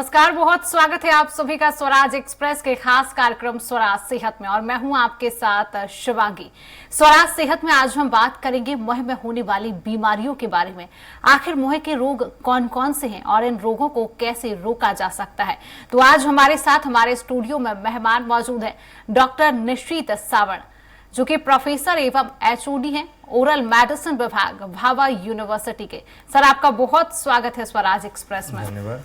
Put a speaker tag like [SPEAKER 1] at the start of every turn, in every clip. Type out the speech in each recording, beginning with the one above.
[SPEAKER 1] नमस्कार, बहुत स्वागत है आप सभी का स्वराज एक्सप्रेस के खास कार्यक्रम स्वराज सेहत में। और मैं हूं आपके साथ शिवांगी। स्वराज सेहत में आज हम बात करेंगे मुंह में होने वाली बीमारियों के बारे में। आखिर मुंह के रोग कौन कौन से हैं और इन रोगों को कैसे रोका जा सकता है। तो आज हमारे साथ हमारे स्टूडियो में मेहमान मौजूद है डॉक्टर निश्चित सावण, जो कि प्रोफेसर एवं HOD हैं ओरल मेडिसिन विभाग भाभा यूनिवर्सिटी के। सर, आपका बहुत स्वागत है स्वराज एक्सप्रेस में।
[SPEAKER 2] धन्यवाद।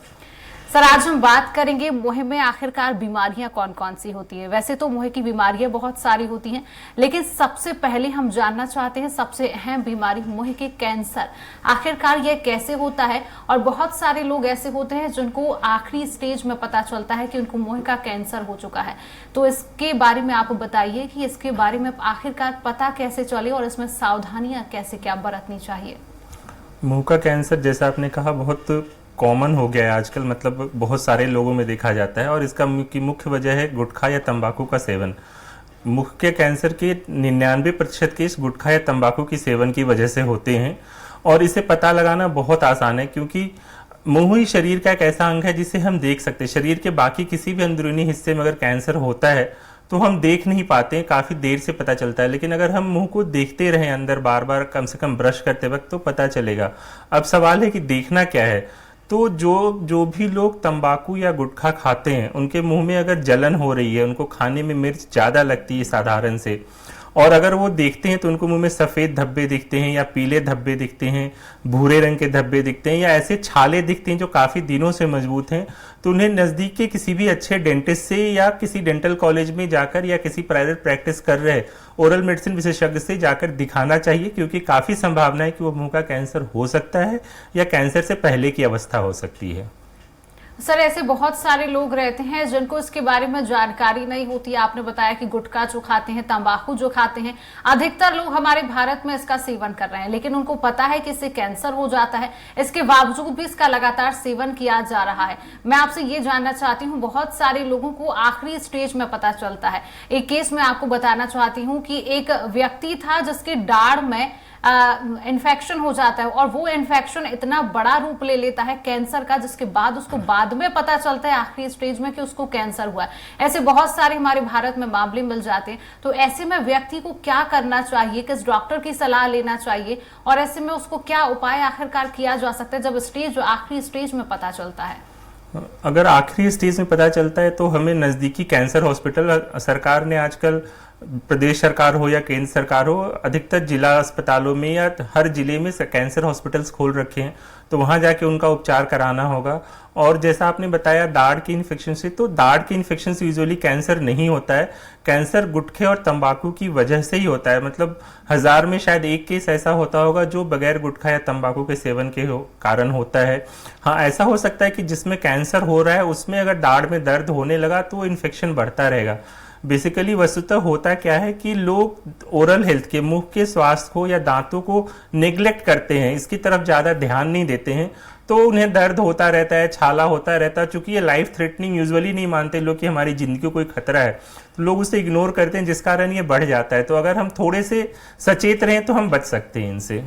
[SPEAKER 1] सर, आज हम बात करेंगे मुंह में आखिरकार बीमारियां कौन कौन सी होती है। वैसे तो मुंह की बीमारियां बहुत सारी होती हैं, लेकिन सबसे पहले हम जानना चाहते हैं सबसे अहम बीमारी मुंह के कैंसर, आखिरकार यह कैसे होता है। और बहुत सारे लोग ऐसे होते हैं जिनको आखिरी स्टेज में पता चलता है कि उनको मुंह का कैंसर हो चुका है। तो इसके बारे में आप बताइए कि इसके बारे में आखिरकार पता कैसे चले और इसमें सावधानियां कैसे क्या बरतनी चाहिए।
[SPEAKER 2] मुंह का कैंसर, जैसा आपने कहा, बहुत कॉमन हो गया है आजकल, मतलब बहुत सारे लोगों में देखा जाता है। और इसका मुख्य वजह है गुटखा या तंबाकू का सेवन। मुंह के कैंसर के 99% केस गुटखा या तंबाकू की सेवन की वजह से होते हैं। और इसे पता लगाना बहुत आसान है, क्योंकि मुंह ही शरीर का एक ऐसा अंग है जिसे हम देख सकते हैं। शरीर के बाकी किसी भी अंदरूनी हिस्से में अगर कैंसर होता है तो हम देख नहीं पाते हैं, काफी देर से पता चलता है। लेकिन अगर हम मुंह को देखते रहें अंदर बार बार, कम से कम ब्रश करते वक्त, तो पता चलेगा। अब सवाल है कि देखना क्या है। तो जो भी लोग तंबाकू या गुटखा खाते हैं, उनके मुंह में अगर जलन हो रही है, उनको खाने में मिर्च ज्यादा लगती है साधारण से, और अगर वो देखते हैं तो उनको मुंह में सफेद धब्बे दिखते हैं या पीले धब्बे दिखते हैं, भूरे रंग के धब्बे दिखते हैं या ऐसे छाले दिखते हैं जो काफी दिनों से मजबूत हैं, तो उन्हें नजदीक के किसी भी अच्छे डेंटिस्ट से या किसी डेंटल कॉलेज में जाकर या किसी प्राइवेट प्रैक्टिस कर रहे ओरल मेडिसिन विशेषज्ञ से जाकर दिखाना चाहिए, क्योंकि काफी संभावना है कि वो मुंह का कैंसर हो सकता है या कैंसर से पहले की अवस्था हो सकती है।
[SPEAKER 1] सर, ऐसे बहुत सारे लोग रहते हैं जिनको इसके बारे में जानकारी नहीं होती। आपने बताया कि गुटखा जो खाते हैं, तंबाकू जो खाते हैं, अधिकतर लोग हमारे भारत में इसका सेवन कर रहे हैं, लेकिन उनको पता है कि इससे कैंसर हो जाता है। इसके बावजूद भी इसका लगातार सेवन किया जा रहा है। मैं आपसे ये जानना चाहती हूँ, बहुत सारे लोगों को आखिरी स्टेज में पता चलता है। एक केस में आपको बताना चाहती हूँ कि एक व्यक्ति था जिसके दाढ़ में इन्फेक्शन हो जाता है, और वो इन्फेक्शन इतना बड़ा रूप ले लेता है कैंसर का, जिसके बाद उसको बाद में पता चलता है आखिरी स्टेज में कि उसको कैंसर हुआ है। ऐसे बहुत सारे हमारे भारत में मामले मिल जाते हैं। तो ऐसे में व्यक्ति को क्या करना चाहिए, किस डॉक्टर की सलाह लेना चाहिए, और ऐसे में उसको क्या उपाय आखिरकार किया जा सकता है जब आखिरी स्टेज में पता चलता है।
[SPEAKER 2] अगर आखिरी स्टेज में पता चलता है तो हमें नजदीकी कैंसर हॉस्पिटल, सरकार ने आजकल, प्रदेश सरकार हो या केंद्र सरकार हो, अधिकतर जिला अस्पतालों में या हर जिले में कैंसर हॉस्पिटल्स खोल रखे हैं, तो वहां जाके उनका उपचार कराना होगा। और जैसा आपने बताया दाढ़ की इन्फेक्शन से, तो दाढ़ की इन्फेक्शन से यूजुअली कैंसर नहीं होता है। कैंसर गुटखे और तंबाकू की वजह से ही होता है। मतलब 1000 में शायद एक केस ऐसा होता होगा जो बगैर गुटखा या तंबाकू के सेवन के कारण होता है। हाँ, ऐसा हो सकता है कि जिसमें कैंसर हो रहा है उसमें अगर दाढ़ में दर्द होने लगा तो इन्फेक्शन बढ़ता रहेगा। बेसिकली वस्तुतः होता क्या है कि लोग ओरल हेल्थ के, मुंह के स्वास्थ्य को या दांतों को नेग्लेक्ट करते हैं, इसकी तरफ ज्यादा ध्यान नहीं देते हैं, तो उन्हें दर्द होता रहता है, छाला होता रहता है। चूंकि ये लाइफ थ्रेटनिंग यूजुअली नहीं मानते लोग कि हमारी जिंदगी को कोई खतरा है, तो लोग उसे इग्नोर करते हैं, जिस कारण ये बढ़ जाता है। तो अगर हम थोड़े से सचेत रहें तो हम बच सकते हैं इनसे।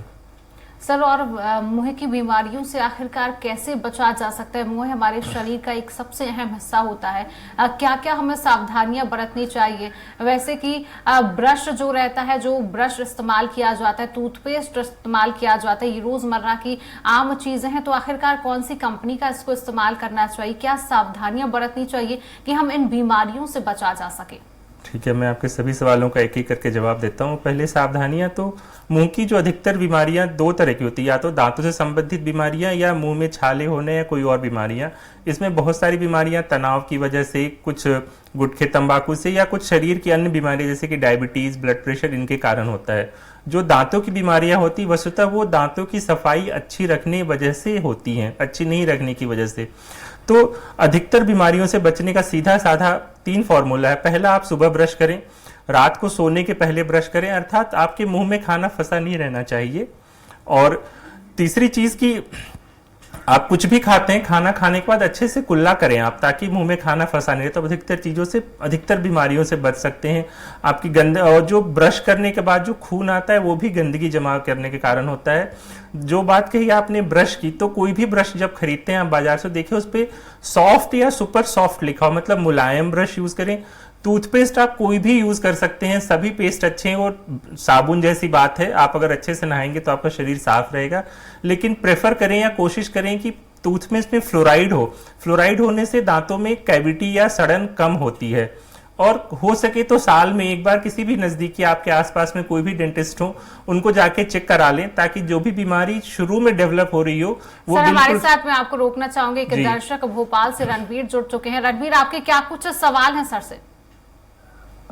[SPEAKER 1] सर, और मुंह की बीमारियों से आखिरकार कैसे बचा जा सकता है। मुंह हमारे शरीर का एक सबसे अहम हिस्सा होता है। क्या क्या हमें सावधानियां बरतनी चाहिए। वैसे कि ब्रश जो रहता है, जो ब्रश इस्तेमाल किया जाता है, टूथपेस्ट इस्तेमाल किया जाता है, ये रोजमर्रा की आम चीजें हैं, तो आखिरकार कौन सी कंपनी का इसको इस्तेमाल करना चाहिए, क्या सावधानियां बरतनी चाहिए कि हम इन बीमारियों से बचा जा सके।
[SPEAKER 2] ठीक है, मैं आपके सभी सवालों का एक एक करके जवाब देता हूँ। पहले सावधानियां, तो मुंह की जो अधिकतर बीमारियां दो तरह की होती है, या तो दांतों से संबंधित बीमारियां या मुंह में छाले होने या कोई और बीमारियां। इसमें बहुत सारी बीमारियां तनाव की वजह से, कुछ गुटखे तंबाकू से, या कुछ शरीर की अन्य बीमारियां जैसे कि डायबिटीज, ब्लड प्रेशर, इनके कारण होता है। जो दांतों की बीमारियां होती वस्तुतः वो दांतों की सफाई अच्छी रखने वजह से होती हैं, अच्छी नहीं रखने की वजह से। तो अधिकतर बीमारियों से बचने का सीधा साधा 3 फॉर्मूला है। पहला, आप सुबह ब्रश करें, रात को सोने के पहले ब्रश करें, अर्थात आपके मुंह में खाना फंसा नहीं रहना चाहिए। और तीसरी चीज कि आप कुछ भी खाते हैं, खाना खाने के बाद अच्छे से कुल्ला करें आप, ताकि मुंह में खाना फंसा नहीं रहे, तो अधिकतर चीज़ों से, अधिकतर बीमारियों से बच सकते हैं। आपकी गंद, और जो ब्रश करने के बाद जो खून आता है वो भी गंदगी जमा करने के कारण होता है। जो बात कही आपने ब्रश की, तो कोई भी ब्रश जब खरीदते हैं आप बाजार से, देखिए उस पर सॉफ्ट या सुपर सॉफ्ट लिखा हो, मतलब मुलायम ब्रश यूज करें। टूथपेस्ट आप कोई भी यूज कर सकते हैं, सभी पेस्ट अच्छे हैं, और साबुन जैसी बात है, आप अगर अच्छे से नहाएंगे तो आपका शरीर साफ रहेगा। लेकिन प्रेफर करें या कोशिश करें कि टूथपेस्ट में फ्लोराइड हो। फ्लोराइड होने से दांतों में कैविटी या सड़न कम होती है। और हो सके तो साल में एक बार किसी भी नजदीकी आपके आसपास में कोई भी डेंटिस्ट हो, उनको जाके चेक करा लें, ताकि जो भी बीमारी शुरू में डेवलप हो रही हो वो
[SPEAKER 1] सर, हमारे
[SPEAKER 2] बिल्कुल।
[SPEAKER 1] साथ मैं आपको रोकना चाहूंगी, एक दर्शक भोपाल से रणवीर जुड़ चुके हैं। रणवीर, आपके क्या कुछ सवाल हैं सर से?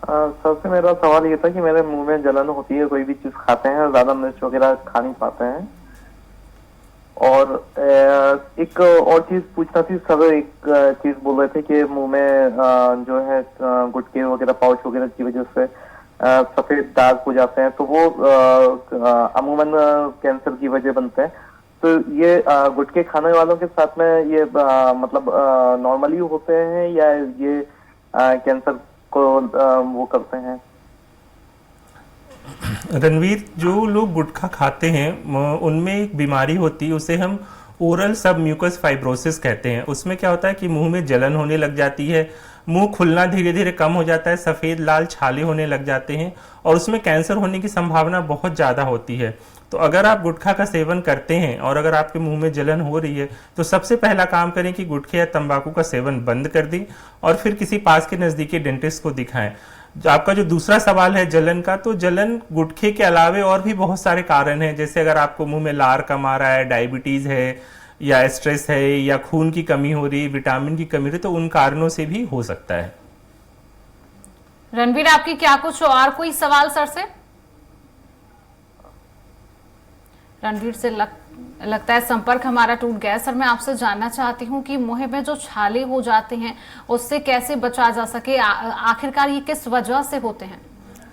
[SPEAKER 3] सबसे मेरा सवाल ये था कि मेरे मुंह में जलन होती है, कोई भी चीज खाते हैं, ज्यादा मिर्च वगैरह खा नहीं पाते हैं। और एक और चीज पूछना थी सर, एक चीज बोल रहे थे कि मुंह में जो है गुटखे वगैरह, पाउच वगैरह की वजह से सफेद दाग हो जाते हैं, तो वो अमूमन कैंसर की वजह बनते हैं। तो ये गुटखे खाने वालों के साथ में ये मतलब नॉर्मली होते हैं, या ये कैंसर को वो करते हैं?
[SPEAKER 2] रणवीर, जो लोग गुटखा खाते हैं उनमें एक बीमारी होती है, उसे हम ओरल सब म्यूकस फाइब्रोसिस कहते हैं। उसमें क्या होता है कि मुंह में जलन होने लग जाती है, मुंह खुलना धीरे धीरे कम हो जाता है, सफ़ेद लाल छाले होने लग जाते हैं, और उसमें कैंसर होने की संभावना बहुत ज़्यादा होती है। तो अगर आप गुटखा का सेवन करते हैं और अगर आपके मुंह में जलन हो रही है, तो सबसे पहला काम करें कि गुटखे या तंबाकू का सेवन बंद कर दें, और फिर किसी पास के नज़दीकी डेंटिस्ट को दिखाएं। आपका जो दूसरा सवाल है जलन का, तो जलन गुटखे के अलावे और भी बहुत सारे कारण हैं। जैसे अगर आपको मुंह में लार कम आ रहा है, डायबिटीज है, या स्ट्रेस है, या खून की कमी हो रही है, विटामिन की कमी हो रही है, तो उन कारणों से भी हो सकता है।
[SPEAKER 1] रणवीर, आपकी क्या कुछ और कोई सवाल सर से? रणवीर से लगता है संपर्क हमारा टूट गया। सर, मैं आपसे जानना चाहती हूँ कि मुंह में जो छाले हो जाते हैं उससे कैसे बचा जा सके, आखिरकार ये किस वजह से होते हैं?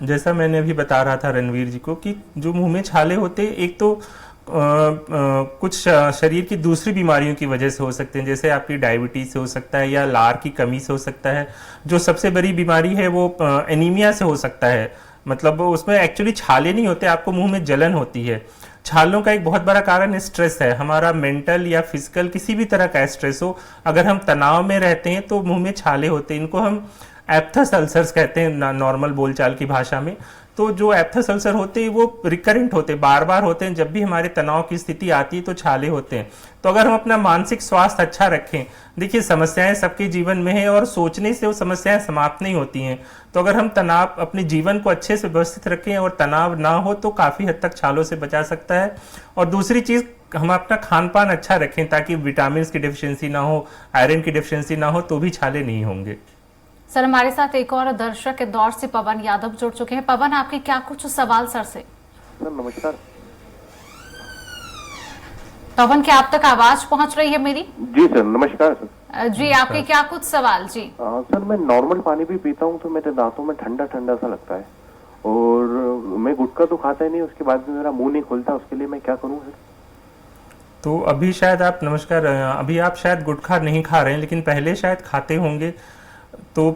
[SPEAKER 2] जैसा मैंने अभी बता रहा था रणवीर जी को, कि जो मुंह में छाले होते हैं, एक तो कुछ शरीर की दूसरी बीमारियों की वजह से हो सकते हैं, जैसे आपकी डायबिटीज से हो सकता है, या लार की कमी से हो सकता है। जो सबसे बड़ी बीमारी है वो एनीमिया से हो सकता है। मतलब उसमें एक्चुअली छाले नहीं होते, आपको मुंह में जलन होती है। छालों का एक बहुत बड़ा कारण स्ट्रेस है, हमारा मेंटल या फिजिकल किसी भी तरह का स्ट्रेस हो। अगर हम तनाव में रहते हैं तो मुंह में छाले होते हैं, इनको हम एप्थस अल्सर्स कहते हैं नॉर्मल बोलचाल की भाषा में। तो जो एप्थस अल्सर होते हैं वो रिकरेंट होते हैं, बार बार होते हैं। जब भी हमारे तनाव की स्थिति आती है तो छाले होते हैं। तो अगर हम अपना मानसिक स्वास्थ्य अच्छा रखें, देखिए समस्याएं सबके जीवन में है और सोचने से वो समस्याएं समाप्त नहीं होती हैं। तो अगर हम तनाव, अपने जीवन को अच्छे से व्यवस्थित रखें और तनाव ना हो, तो काफी हद तक छालों से बचा सकता है। और दूसरी चीज, हम अपना खान पान अच्छा रखें, ताकि विटामिन की डिफिशियंसी ना हो, आयरन की डिफिशियंसी ना हो, तो भी छाले नहीं होंगे।
[SPEAKER 1] सर, हमारे साथ एक और दर्शक के दौर से पवन यादव जुड़ चुके हैं। पवन, आपके क्या कुछ सवाल सर से?
[SPEAKER 3] सर नमस्कार।
[SPEAKER 1] पवन, क्या आप तक आवाज पहुंच रही है मेरी?
[SPEAKER 3] जी सर, नमस्कार सर।
[SPEAKER 1] जी, आपके क्या कुछ सवाल? जी
[SPEAKER 3] सर, मैं नॉर्मल पानी भी पीता हूँ तो मेरे दांतों में ठंडा ठंडा सा लगता है, और मैं गुटखा तो खाता ही नहीं, उसके बाद भी मेरा मुंह नहीं खुलता। उसके लिए मैं क्या करूँ सर?
[SPEAKER 2] तो अभी शायद आप, नमस्कार, अभी आप शायद गुटखा नहीं खा रहे हैं, लेकिन पहले शायद खाते होंगे, तो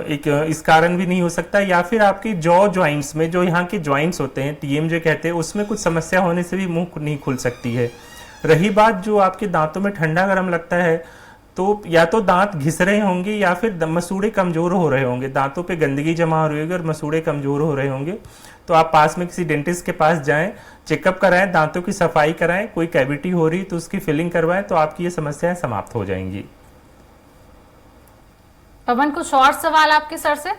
[SPEAKER 2] एक इस कारण भी नहीं हो सकता। या फिर आपके जॉ ज्वाइंट्स में, जो यहाँ के ज्वाइंट्स होते हैं, टीएमजे कहते हैं, उसमें कुछ समस्या होने से भी मुंह नहीं खुल सकती है। रही बात जो आपके दांतों में ठंडा गर्म लगता है, तो या तो दांत घिस रहे होंगे या फिर मसूड़े कमजोर हो रहे होंगे, दांतों पे गंदगी जमा हो रही होगी और मसूड़े कमजोर हो रहे होंगे। तो आप पास में किसी डेंटिस्ट के पास जाएं, चेकअप कराएं, दांतों की सफाई कराएं, कोई कैविटी हो रही तो उसकी फिलिंग करवाएं, तो आपकी ये समस्याएं समाप्त हो जाएंगी।
[SPEAKER 1] पवन, कुछ और सवाल आपके सर से?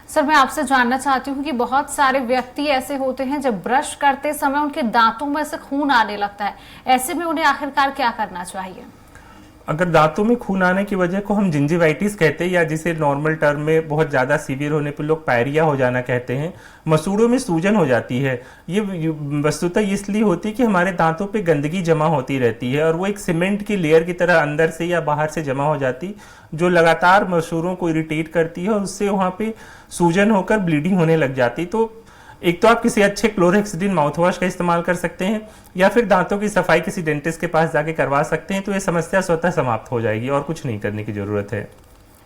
[SPEAKER 1] सर, मैं आपसे जानना चाहती हूँ कि बहुत सारे व्यक्ति ऐसे होते हैं जब ब्रश करते समय उनके दांतों में से खून आने लगता है, ऐसे में उन्हें आखिरकार क्या करना चाहिए?
[SPEAKER 2] अगर दांतों में खून आने की वजह को हम जिंजिवाइटिस कहते हैं, या जिसे नॉर्मल टर्म में बहुत ज़्यादा सीवियर होने पर लोग पायरिया हो जाना कहते हैं, मसूड़ों में सूजन हो जाती है। ये वस्तुतः इसलिए होती है कि हमारे दांतों पे गंदगी जमा होती रहती है, और वो एक सीमेंट की लेयर की तरह अंदर से या बाहर से जमा हो जाती, जो लगातार मसूड़ों को इरिटेट करती है, और उससे वहाँ पे सूजन होकर ब्लीडिंग होने लग जाती। तो एक तो आप किसी अच्छे क्लोरहेक्सिडिन माउथ वॉश का इस्तेमाल कर सकते हैं, या फिर दांतों की सफाई किसी डेंटिस्ट के पास जाके करवा सकते हैं, तो ये समस्या स्वतः समाप्त हो जाएगी और कुछ नहीं करने की जरूरत है।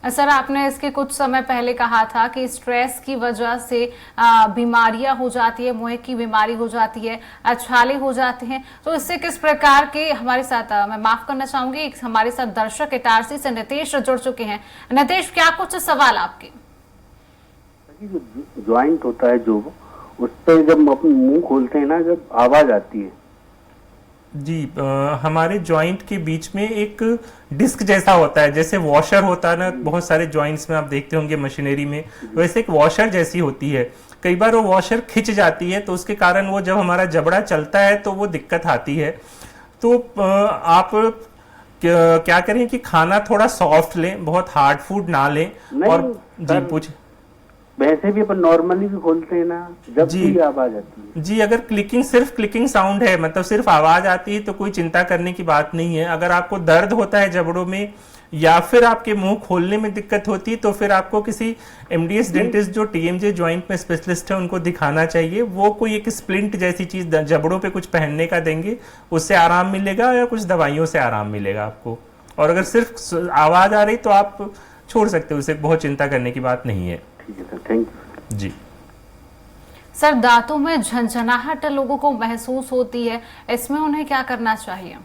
[SPEAKER 1] सर, आपने इसके कुछ समय पहले कहा था कि स्ट्रेस की वजह से बीमारियां हो जाती है, मुंह की बीमारी हो जाती है, छाले हो जाते हैं, तो इससे किस प्रकार के हमारे साथ मैं माफ करना चाहूंगी, हमारे साथ दर्शक इटारसी से नितेश जुड़ चुके हैं। नितेश, क्या कुछ सवाल आपके?
[SPEAKER 4] जो ज्वाइंट होता है जो, उस पर जब हम अपना मुंह खोलते हैं ना, जब आवाज आती है
[SPEAKER 2] जी, हमारे जॉइंट के बीच में एक डिस्क जैसा होता है, जैसे वॉशर होता है ना, बहुत सारे जॉइंट्स में आप देखते होंगे मशीनरी में, वैसे एक वॉशर जैसी होती है। कई बार वो वॉशर खिंच जाती है, तो उसके कारण वो जब हमारा जबड़ा चलता है तो वो दिक्कत आती है। तो आप क्या करें कि खाना थोड़ा सॉफ्ट लें, बहुत हार्ड फूड ना लें। और जी पूछ
[SPEAKER 4] वैसे भी अपन नॉर्मली भी खोलते हैं ना, जब भी आवाज आती है
[SPEAKER 2] जी, अगर सिर्फ क्लिकिंग साउंड है, मतलब सिर्फ आवाज आती है, तो कोई चिंता करने की बात नहीं है। अगर आपको दर्द होता है जबड़ों में या फिर आपके मुंह खोलने में दिक्कत होती है, तो फिर आपको किसी एमडीएस डेंटिस्ट जो टीएमजे जॉइंट में स्पेशलिस्ट है उनको दिखाना चाहिए। वो कोई एक स्प्लिंट जैसी चीज जबड़ों पे कुछ पहनने का देंगे, उससे आराम मिलेगा, या कुछ दवाइयों से आराम मिलेगा आपको। और अगर सिर्फ आवाज आ रही तो आप छोड़ सकते हो उसे, बहुत चिंता करने की बात नहीं है।
[SPEAKER 4] ठीक है सर, थैंक यू
[SPEAKER 2] जी।
[SPEAKER 1] सर, दांतों में झंझनाहट लोगों को महसूस होती है, इसमें उन्हें क्या करना चाहिए?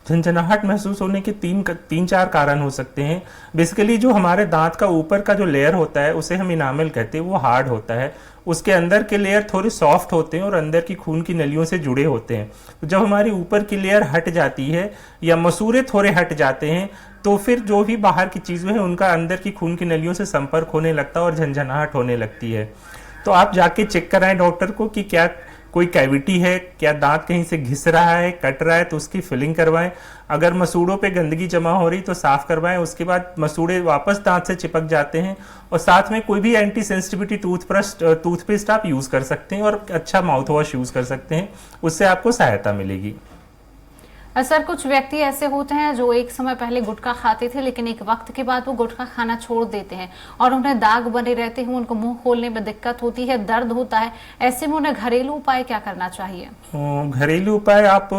[SPEAKER 2] झंझनाहट महसूस होने के तीन चार कारण हो सकते हैं। बेसिकली जो हमारे दांत का ऊपर का जो लेयर होता है उसे हम इनामल कहते हैं, वो हार्ड होता है। उसके अंदर के लेयर थोड़े सॉफ्ट होते हैं और अंदर की खून की नलियों से जुड़े होते हैं। तो जब हमारी ऊपर की लेयर हट जाती है या मसूड़े थोड़े हट जाते हैं, तो फिर जो भी बाहर की चीजें हैं उनका अंदर की खून की नलियों से संपर्क होने लगता है और झंझनाहट होने लगती है। तो आप जाके चेक कराएं डॉक्टर को कि क्या कोई कैविटी है, क्या दांत कहीं से घिस रहा है, कट रहा है, तो उसकी फिलिंग करवाएं। अगर मसूड़ों पे गंदगी जमा हो रही तो साफ करवाएं। उसके बाद मसूड़े वापस दांत से चिपक जाते हैं, और साथ में कोई भी एंटी सेंसिटिविटी टूथपेस्ट आप यूज कर सकते हैं, और अच्छा माउथ वॉश यूज कर सकते हैं, उससे आपको सहायता मिलेगी।
[SPEAKER 1] सर, कुछ व्यक्ति ऐसे होते हैं जो एक समय पहले गुटखा खाते थे, लेकिन एक वक्त के बाद वो गुटखा खाना छोड़ देते हैं और उन्हें दाग बने रहते हैं, उनको मुंह खोलने में दिक्कत होती है, दर्द होता है। ऐसे में उन्हें घरेलू उपाय क्या करना चाहिए?
[SPEAKER 2] घरेलू उपाय, आप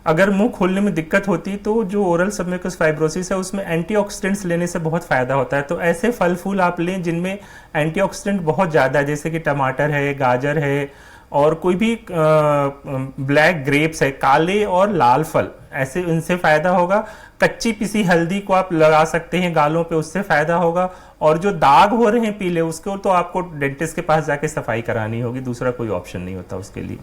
[SPEAKER 2] अगर मुंह खोलने में दिक्कत होती तो जो ओरल सबम्यूकस फाइब्रोसिस है उसमें एंटीऑक्सीडेंट्स लेने से बहुत फायदा होता है। तो ऐसे फल फूल आप लें जिनमें एंटीऑक्सीडेंट बहुत ज्यादा है, जैसे कि टमाटर है, गाजर है, और कोई भी ब्लैक ग्रेप्स है, काले और लाल फल, ऐसे इनसे फायदा होगा। कच्ची पिसी हल्दी को आप लगा सकते हैं गालों पे, उससे फायदा होगा। और जो दाग हो रहे हैं पीले, उसको तो आपको डेंटिस्ट के पास जाके सफाई करानी होगी, दूसरा कोई ऑप्शन नहीं होता उसके लिए।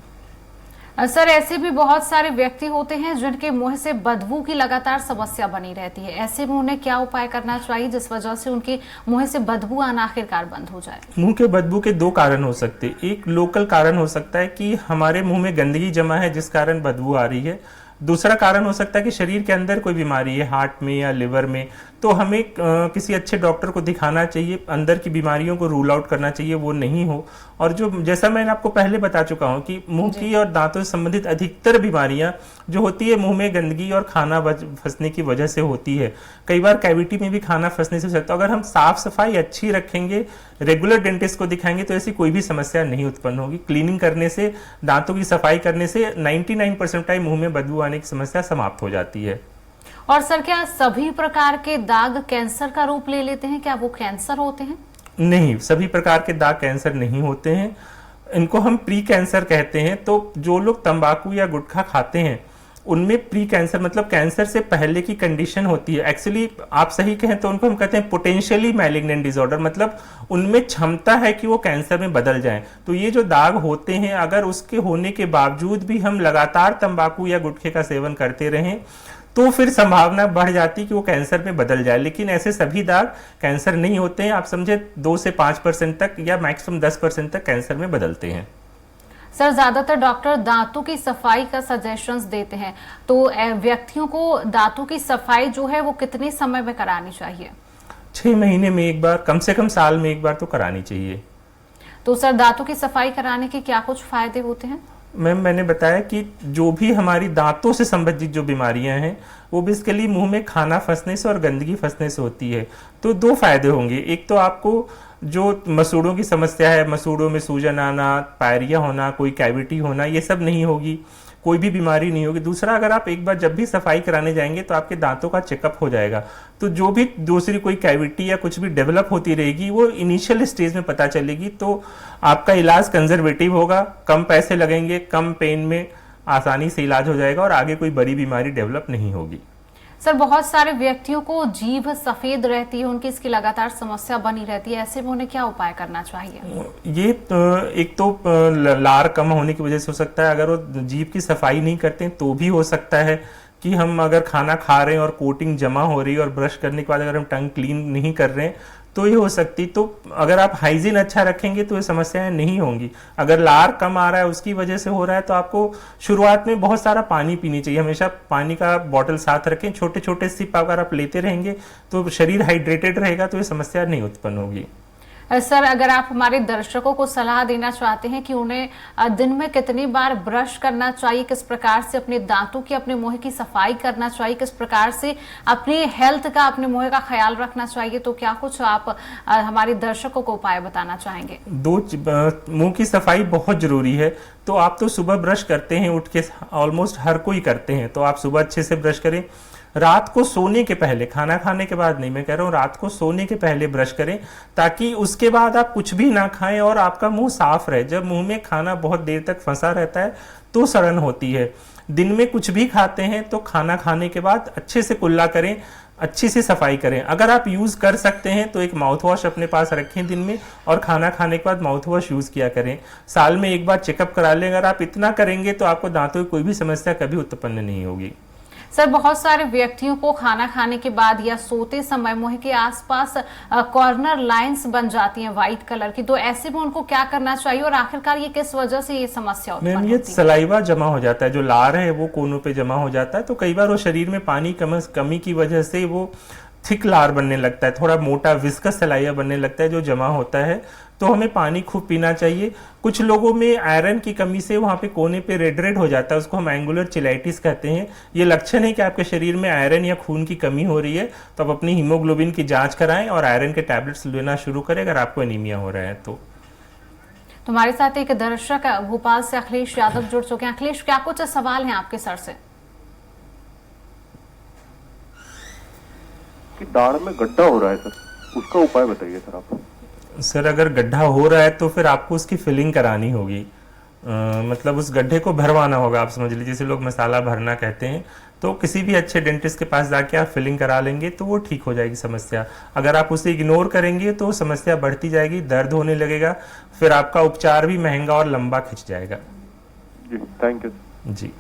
[SPEAKER 1] सर, ऐसे भी बहुत सारे व्यक्ति होते हैं जिनके मुंह से बदबू की लगातार समस्या बनी रहती है। ऐसे में उन्हें क्या उपाय करना चाहिए जिस वजह से उनके मुंह से बदबू आना आखिरकार बंद हो जाए?
[SPEAKER 2] मुंह के बदबू के दो कारण हो सकते हैं। एक लोकल कारण हो सकता है कि हमारे मुंह में गंदगी जमा है जिस कारण बदबू आ रही है। दूसरा कारण हो सकता है कि शरीर के अंदर कोई बीमारी है, हार्ट में या लिवर में, तो हमें किसी अच्छे डॉक्टर को दिखाना चाहिए, अंदर की बीमारियों को रूल आउट करना चाहिए, वो नहीं हो। और जो जैसा मैंने आपको पहले बता चुका हूं कि मुंह की और दांतों से संबंधित अधिकतर बीमारियां जो होती है मुंह में गंदगी और खाना फंसने की वजह से होती है। कई बार कैविटी में भी खाना फंसने से सकता है। अगर हम साफ सफाई अच्छी रखेंगे, रेगुलर डेंटिस्ट को दिखाएंगे, तो ऐसी कोई भी समस्या नहीं उत्पन्न होगी। क्लीनिंग करने से, दांतों की सफाई करने से 99% टाइम मुंह में बदबू आने की समस्या समाप्त हो जाती है।
[SPEAKER 1] और सर, क्या सभी प्रकार के दाग कैंसर का रूप ले लेते हैं? क्या वो कैंसर होते हैं?
[SPEAKER 2] नहीं, सभी प्रकार के दाग कैंसर नहीं होते हैं, इनको हम प्री कैंसर कहते हैं। तो जो लोग तंबाकू या गुटखा खाते हैं उनमें प्री कैंसर मतलब कैंसर से पहले की कंडीशन होती है। एक्चुअली आप सही कहें तो उनको हम कहते हैं पोटेंशियली मैलिग्नेंट डिसऑर्डर, मतलब उनमें क्षमता है कि वो कैंसर में बदल जाएं। तो ये जो दाग होते हैं, अगर उसके होने के बावजूद भी हम लगातार तंबाकू या गुटखे का सेवन करते रहें तो फिर संभावना बढ़ जाती कि वो कैंसर में बदल जाए। लेकिन ऐसे सभी दाग कैंसर नहीं होते हैं। आप समझे 2 से 5% तक या मैक्सिमम 10% तक कैंसर में बदलते हैं।
[SPEAKER 1] सर, ज्यादातर डॉक्टर दांतों की सफाई का सजेशंस देते हैं, तो व्यक्तियों को दांतों की सफाई जो है वो कितने समय में करानी चाहिए?
[SPEAKER 2] 6 महीने में एक बार, कम से कम साल में एक बार तो करानी चाहिए।
[SPEAKER 1] तो सर, दांतों की सफाई कराने के क्या कुछ फायदे होते हैं?
[SPEAKER 2] मैम मैंने बताया कि जो भी हमारी दांतों से संबंधित जो बीमारियां हैं वो बेसिकली मुंह में खाना फंसने से और गंदगी फंसने से होती है। तो दो फायदे होंगे, एक तो आपको जो मसूड़ों की समस्या है, मसूड़ों में सूजन आना, पायरिया होना, कोई कैविटी होना, ये सब नहीं होगी, कोई भी बीमारी नहीं होगी। दूसरा, अगर आप एक बार जब भी सफाई कराने जाएंगे तो आपके दांतों का चेकअप हो जाएगा, तो जो भी दूसरी कोई कैविटी या कुछ भी डेवलप होती रहेगी वो इनिशियल स्टेज में पता चलेगी, तो आपका इलाज कंजर्वेटिव होगा, कम पैसे लगेंगे, कम पेन में आसानी से इलाज हो जाएगा और आगे कोई बड़ी बीमारी डेवलप नहीं होगी।
[SPEAKER 1] सर, बहुत सारे व्यक्तियों को जीभ सफेद रहती है, उनकी इसकी लगातार समस्या बनी रहती है, ऐसे में उन्हें क्या उपाय करना चाहिए?
[SPEAKER 2] ये एक तो लार कम होने की वजह से हो सकता है, अगर वो जीभ की सफाई नहीं करते हैं तो भी हो सकता है कि हम अगर खाना खा रहे हैं और कोटिंग जमा हो रही है और ब्रश करने के बाद अगर हम टंग क्लीन नहीं कर रहे हैं तो ये हो सकती। तो अगर आप हाइजीन अच्छा रखेंगे तो ये समस्याएं नहीं होंगी। अगर लार कम आ रहा है उसकी वजह से हो रहा है तो आपको शुरुआत में बहुत सारा पानी पीनी चाहिए, हमेशा पानी का बॉटल साथ रखें, छोटे छोटे सिप अगर आप लेते रहेंगे तो शरीर हाइड्रेटेड रहेगा, तो ये समस्या नहीं उत्पन्न होगी।
[SPEAKER 1] सर, अगर आप हमारे दर्शकों को सलाह देना चाहते हैं कि उन्हें दिन में कितनी बार ब्रश करना चाहिए, किस प्रकार से अपने दांतों की, अपने मुंह की सफाई करना चाहिए, किस प्रकार से अपनी हेल्थ का, अपने मुंह का ख्याल रखना चाहिए, तो क्या कुछ आप हमारे दर्शकों को उपाय बताना चाहेंगे?
[SPEAKER 2] मुंह की सफाई बहुत जरूरी है। तो आप तो सुबह ब्रश करते हैं उठ के, ऑलमोस्ट हर कोई करते हैं, तो आप सुबह अच्छे से ब्रश करें। रात को सोने के पहले, खाना खाने के बाद नहीं, मैं कह रहा हूँ रात को सोने के पहले ब्रश करें, ताकि उसके बाद आप कुछ भी ना खाएं और आपका मुंह साफ रहे। जब मुंह में खाना बहुत देर तक फंसा रहता है तो सड़न होती है। दिन में कुछ भी खाते हैं तो खाना खाने के बाद अच्छे से कुल्ला करें, अच्छी से सफाई करें। अगर आप यूज कर सकते हैं तो एक माउथ वॉश अपने पास रखें दिन में, और खाना खाने के बाद माउथ वॉश यूज किया करें। साल में एक बार चेकअप करा लें। अगर आप इतना करेंगे तो आपको दांतों की कोई भी समस्या कभी उत्पन्न नहीं होगी।
[SPEAKER 1] सर, बहुत सारे व्यक्तियों को खाना खाने के बाद या सोते समय मुंह के आसपास कॉर्नर लाइंस बन जाती हैं व्हाइट कलर की, तो ऐसे में उनको क्या करना चाहिए और आखिरकार ये किस वजह से ये समस्या उत्पन्न होती है?
[SPEAKER 2] ये सलाइवा जमा हो जाता है, जो लार है वो कोनों पे जमा हो जाता है, तो कई बार वो शरीर में पानी कमी की वजह से वो थिक लार बनने लगता है, थोड़ा मोटा विस्कस सलाइवा बनने लगता है जो जमा होता है। तो हमें पानी खूब पीना चाहिए। कुछ लोगों में आयरन की कमी से वहाँ पे कोने पे रेड रेड हो जाता है, उसको हम एंगुलर चिलाइटिस कहते हैं। ये लक्षण है कि आपके शरीर में आयरन या खून की कमी हो रही है, तो आप अपनी हीमोग्लोबिन की जांच कराएं और आयरन के टैबलेट्स लेना शुरू करें अगर आपको एनीमिया हो रहा है तो।
[SPEAKER 1] हमारे साथ एक दर्शक भोपाल से अखिलेश यादव जुड़ चुके हैं। अखिलेश, क्या कुछ सवाल हैं आपके सर से?
[SPEAKER 4] कि दाढ़ में गड्ढा हो रहा है सर, उसका उपाय बताइए सर आप।
[SPEAKER 2] सर, अगर गड्ढा हो रहा है तो फिर आपको उसकी फिलिंग करानी होगी, मतलब उस गड्ढे को भरवाना होगा। आप समझ लीजिए, जैसे लोग मसाला भरना कहते हैं, तो किसी भी अच्छे डेंटिस्ट के पास जाके आप फिलिंग करा लेंगे तो वो ठीक हो जाएगी समस्या। अगर आप उसे इग्नोर करेंगे तो समस्या बढ़ती जाएगी, दर्द होने लगेगा, फिर आपका उपचार भी महंगा और लंबा खिंच जाएगा।
[SPEAKER 4] जी, थैंक यू
[SPEAKER 2] जी।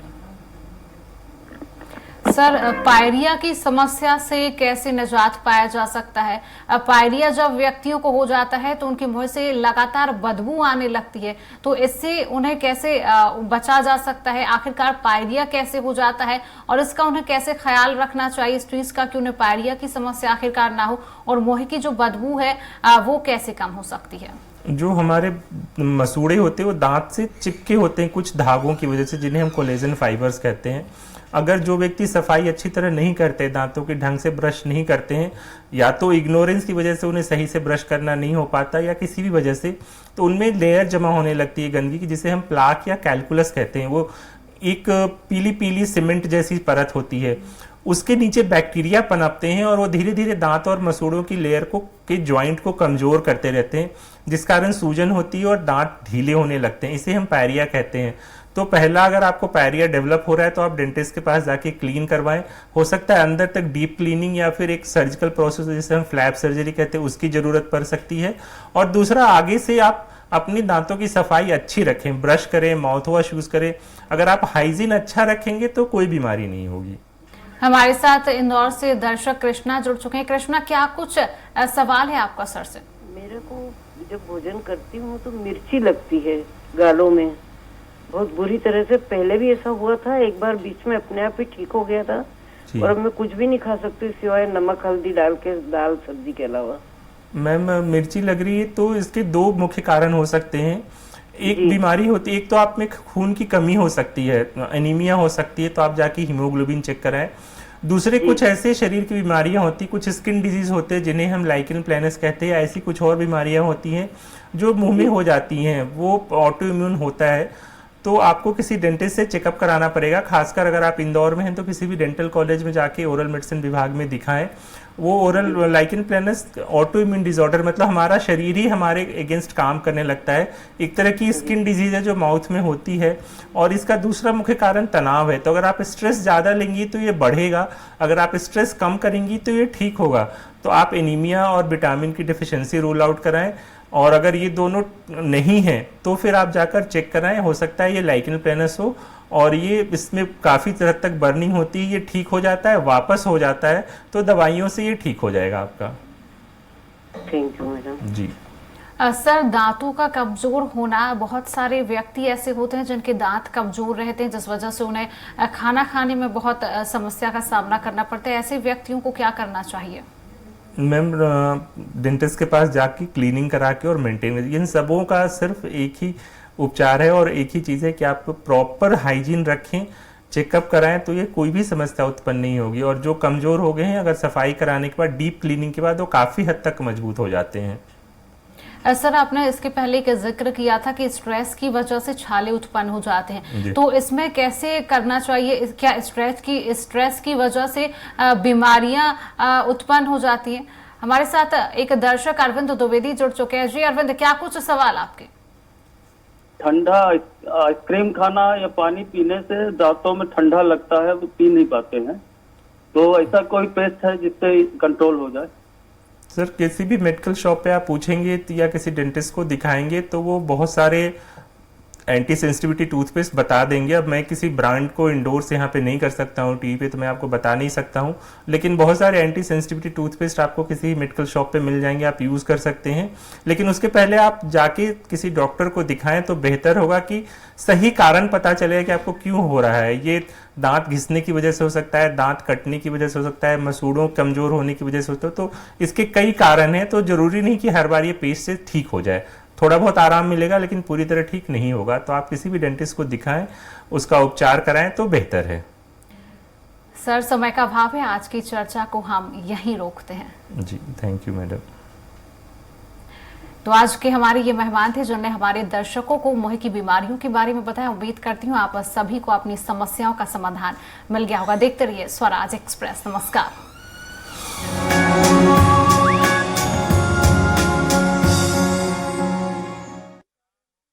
[SPEAKER 1] सर, पायरिया की समस्या से कैसे निजात पाया जा सकता है? पायरिया जब व्यक्तियों को हो जाता है तो उनके मुंह से लगातार बदबू आने लगती है, तो इससे उन्हें कैसे बचा जा सकता है? आखिरकार पायरिया कैसे हो जाता है और इसका उन्हें कैसे ख्याल रखना चाहिए इस चीज का कि उन्हें पायरिया की समस्या आखिरकार ना हो, और मुंह की जो बदबू है वो कैसे कम हो सकती है?
[SPEAKER 2] जो हमारे मसूड़े होते हैं वो दांत से चिपके होते हैं कुछ धागों की वजह से, जिन्हें हम कोलेजन फाइबर्स कहते हैं। अगर जो व्यक्ति सफाई अच्छी तरह नहीं करते, दांतों की ढंग से ब्रश नहीं करते हैं, या तो इग्नोरेंस की वजह से उन्हें सही से ब्रश करना नहीं हो पाता या किसी भी वजह से, तो उनमें लेयर जमा होने लगती है गंदगी की, जिसे हम प्लाक या कैलकुलस कहते हैं। वो एक पीली पीली सीमेंट जैसी परत होती है, उसके नीचे बैक्टीरिया पनपते हैं और वो धीरे धीरे दांत और मसूड़ों की लेयर को के ज्वाइंट को कमजोर करते रहते हैं, जिस कारण सूजन होती है और दांत ढीले होने लगते हैं। इसे हम पायरिया कहते हैं। तो पहला, अगर आपको पायरिया डेवलप हो रहा है तो आप डेंटिस्ट के पास जाके क्लीन करवाएं। हो सकता है अंदर तक डीप क्लीनिंग या फिर एक सर्जिकल प्रोसेस जिसे हम फ्लैप सर्जरी कहते हैं उसकी जरूरत पड़ सकती है। और दूसरा, आगे से आप अपनी दांतों की सफाई अच्छी रखें, ब्रश करें, माउथ वॉश यूज करें। अगर आप हाइजीन अच्छा रखेंगे तो कोई बीमारी नहीं होगी।
[SPEAKER 1] हमारे साथ इंदौर से दर्शक कृष्णा जुड़ चुके हैं। कृष्णा, क्या कुछ सवाल है आपका सर से?
[SPEAKER 5] मेरे को जब भोजन करती हूँ तो मिर्ची लगती है गालों में, बहुत बुरी तरह से। पहले भी ऐसा हुआ था, एक बार बीच में अपने आप ही ठीक हो गया था, और अब मैं कुछ भी नहीं खा सकती सिवाय नमक हल्दी डाल के दाल सब्जी के अलावा।
[SPEAKER 2] मैम, मिर्ची लग रही है तो इसके दो मुख्य कारण हो सकते हैं। एक बीमारी होती है, एक तो आप में खून की कमी हो सकती है, एनीमिया हो सकती है, तो आप जाके हीमोग्लोबिन चेक कराएं। दूसरे कुछ ऐसे शरीर की बीमारियां होती, कुछ स्किन डिजीज होते हैं जिन्हें हम लाइकन प्लैनस कहते हैं, ऐसी कुछ और बीमारियां होती हैं जो मुंह में हो जाती हैं, वो ऑटो इम्यून होता है, तो आपको किसी डेंटिस्ट से चेकअप कराना पड़ेगा। खासकर अगर आप इंदौर में हैं तो किसी भी डेंटल कॉलेज में जाके ओरल मेडिसिन विभाग में दिखाएं। वो oral lichen planus auto immune disorder, मतलब हमारा शरीर ही हमारे अगेंस्ट काम करने लगता है, एक तरह की स्किन डिजीज है जो माउथ में होती है। और इसका दूसरा मुख्य कारण तनाव है। तो अगर आप स्ट्रेस ज़्यादा लेंगी तो ये बढ़ेगा, अगर आप स्ट्रेस कम करेंगी तो ये ठीक होगा। तो आप एनीमिया और विटामिन की डिफिशिएंसी रूल आउट कराएं, और अगर ये दोनों नहीं है तो फिर आप जाकर चेक कराएं, हो सकता है ये लाइकन प्लैनस हो, और ये इसमें काफ़ी हद तक बर्निंग होती है, ये ठीक हो जाता है, वापस हो जाता है, तो दवाइयों से ये ठीक हो जाएगा आपका।
[SPEAKER 5] थैंक यू मैडम
[SPEAKER 2] जी।
[SPEAKER 1] सर, दांतों का कमजोर होना, बहुत सारे व्यक्ति ऐसे होते हैं जिनके दांत कमजोर रहते हैं, जिस वजह से उन्हें खाना खाने में बहुत समस्या का सामना करना पड़ता है। ऐसे व्यक्तियों को क्या करना चाहिए?
[SPEAKER 2] मैम, डेंटिस्ट के पास जाके क्लीनिंग करा के और मेंटेन, इन सबों का सिर्फ एक ही उपचार है और एक ही चीज़ है कि आप प्रॉपर हाइजीन रखें, चेकअप कराएं, तो ये कोई भी समस्या उत्पन्न नहीं होगी। और जो कमज़ोर हो गए हैं, अगर सफाई कराने के बाद, डीप क्लीनिंग के बाद, वो काफ़ी हद तक मजबूत हो जाते हैं।
[SPEAKER 1] सर, आपने इसके पहले एक जिक्र किया था कि स्ट्रेस की वजह से छाले उत्पन्न हो जाते हैं, तो इसमें कैसे करना चाहिए? क्या स्ट्रेस की वजह से बीमारियां उत्पन्न हो जाती हैं? हमारे साथ एक दर्शक अरविंद द्विवेदी जुड़ चुके हैं। जी अरविंद, क्या कुछ सवाल आपके?
[SPEAKER 4] ठंडा आइसक्रीम खाना या पानी पीने से दांतों में ठंडा लगता है, वो पी नहीं पाते हैं, तो ऐसा कोई पेस्ट है जिससे कंट्रोल हो जाए?
[SPEAKER 2] सर, किसी भी मेडिकल शॉप पे आप पूछेंगे या किसी डेंटिस्ट को दिखाएंगे तो वो बहुत सारे एंटी सेंसिटिविटी टूथपेस्ट बता देंगे। अब मैं किसी ब्रांड को इंडोर्स यहाँ पे नहीं कर सकता हूँ टीवी पे, तो मैं आपको बता नहीं सकता हूँ, लेकिन बहुत सारे एंटी सेंसिटिविटी टूथपेस्ट आपको किसी मेडिकल शॉप पे मिल जाएंगे, आप यूज़ कर सकते हैं। लेकिन उसके पहले आप जाके किसी डॉक्टर को दिखाएं तो बेहतर होगा, कि सही कारण पता चलेगा कि आपको क्यों हो रहा है। ये दांत घिसने की वजह से हो सकता है, दांत कटने की वजह से हो सकता है, मसूड़ों कमजोर होने की वजह से होता है, तो इसके कई कारण हैं। तो जरूरी नहीं कि हर बार ये पेस्ट से ठीक हो जाए, थोड़ा बहुत आराम मिलेगा लेकिन पूरी तरह ठीक नहीं होगा। तो आप किसी भी डेंटिस्ट को दिखाएं, उसका उपचार कराएं तो बेहतर है।
[SPEAKER 1] सर, समय का अभाव है, आज की चर्चा को हम यहीं रोकते हैं।
[SPEAKER 2] जी, थैंक यू मैडम।
[SPEAKER 1] तो आज के हमारे ये मेहमान थे जिन्होंने हमारे दर्शकों को मुंह की बीमारियों के बारे में बताया। उम्मीद करती हूँ आप सभी को अपनी समस्याओं का समाधान मिल गया होगा। देखते रहिए स्वराज एक्सप्रेस। नमस्कार।